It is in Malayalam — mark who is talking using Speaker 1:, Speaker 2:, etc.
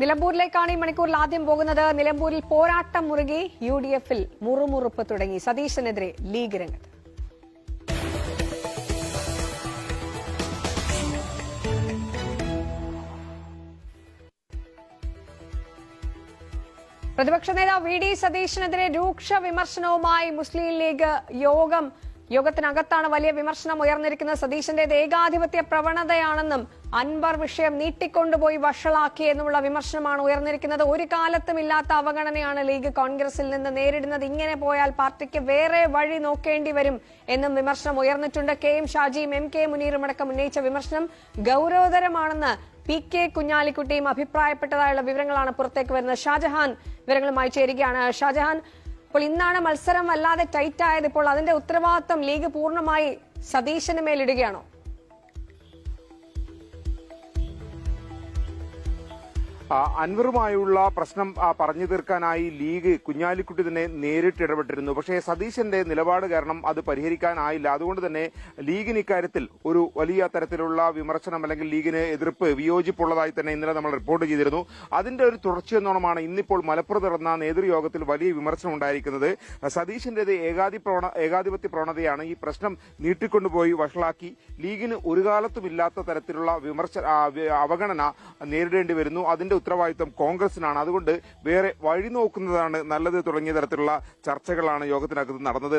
Speaker 1: നിലമ്പൂരിലേക്കാണ് ഈ മണിക്കൂറിൽ ആദ്യം പോകുന്നത്. നിലമ്പൂരിൽ പോരാട്ടം മുറുകി UDF-ൽ മുറുമുറുപ്പ് തുടങ്ങി. സതീശനെതിരെ ലീഗ് രംഗത്ത്. പ്രതിപക്ഷ നേതാവ് VD സതീശനെതിരെ രൂക്ഷ വിമർശനവുമായി മുസ്ലിം ലീഗ് യോഗത്തിനകത്താണ് വലിയ വിമർശനം ഉയർന്നിരിക്കുന്നത്. സതീശന്റേത് ഏകാധിപത്യ പ്രവണതയാണെന്നും അൻവർ വിഷയം നീട്ടിക്കൊണ്ടുപോയി വഷളാക്കി എന്നുമുള്ള വിമർശനമാണ് ഉയർന്നിരിക്കുന്നത്. ഒരു കാലത്തും ഇല്ലാത്ത അവഗണനയാണ് ലീഗ് കോൺഗ്രസിൽ നിന്ന് നേരിടുന്നത്. ഇങ്ങനെ പോയാൽ പാർട്ടിക്ക് വേറെ വഴി നോക്കേണ്ടി വരും എന്നും വിമർശനം ഉയർന്നിട്ടുണ്ട്. KM ഷാജിയും MK മുനീറും അടക്കം ഉന്നയിച്ച വിമർശനം ഗൌരവതരമാണെന്ന് PK കുഞ്ഞാലിക്കുട്ടിയും അഭിപ്രായപ്പെട്ടതായുള്ള വിവരങ്ങളാണ് പുറത്തേക്ക് വരുന്നത്. ഷാജഹാൻ വിവരങ്ങളുമായി ചേരുകയാണ്. ഷാജഹാൻ, അപ്പോൾ ഇന്നാണ് മത്സരം വല്ലാതെ ടൈറ്റ് ആയത്. ഇപ്പോൾ അതിന്റെ ഉത്തരവാദിത്വം ലീഗ് പൂർണ്ണമായി സതീശന് മേലിടുകയാണോ?
Speaker 2: അൻവറുമായുള്ള പ്രശ്നം പറഞ്ഞു തീർക്കാനായി ലീഗ് കുഞ്ഞാലിക്കുട്ടി തന്നെ നേരിട്ട് ഇടപെട്ടിരുന്നു. പക്ഷേ സതീശന്റെ നിലപാട് കാരണം അത് പരിഹരിക്കാനായില്ല. അതുകൊണ്ട് തന്നെ ലീഗിന് ഇക്കാര്യത്തിൽ ഒരു വലിയ തരത്തിലുള്ള വിമർശനം അല്ലെങ്കിൽ ലീഗിന് എതിർപ്പ് വിയോജിപ്പുള്ളതായി തന്നെ ഇന്നലെ നമ്മൾ റിപ്പോർട്ട് ചെയ്തിരുന്നു. അതിന്റെ ഒരു തുടർച്ചയെന്നോണമാണ് ഇന്നിപ്പോൾ മലപ്പുറത്ത് നടന്ന നേതൃയോഗത്തിൽ വലിയ വിമർശനം ഉണ്ടായിരിക്കുന്നത്. സതീശന്റേത് ഏകാധിപത്യ പ്രവണതയാണ്. ഈ പ്രശ്നം നീട്ടിക്കൊണ്ടുപോയി വഷളാക്കി ലീഗിന് ഒരു കാലത്തും ഇല്ലാത്ത തരത്തിലുള്ള അവഗണന നേരിടേണ്ടി വരുന്നു. അതിന്റെ ഉത്തരവാദിത്വം കോൺഗ്രസിനാണ്. അതുകൊണ്ട് വേറെ വഴി നോക്കുന്നതാണ് നല്ലത് തുടങ്ങിയ തരത്തിലുള്ള ചർച്ചകളാണ് യോഗത്തിനകത്ത് നടന്നത്.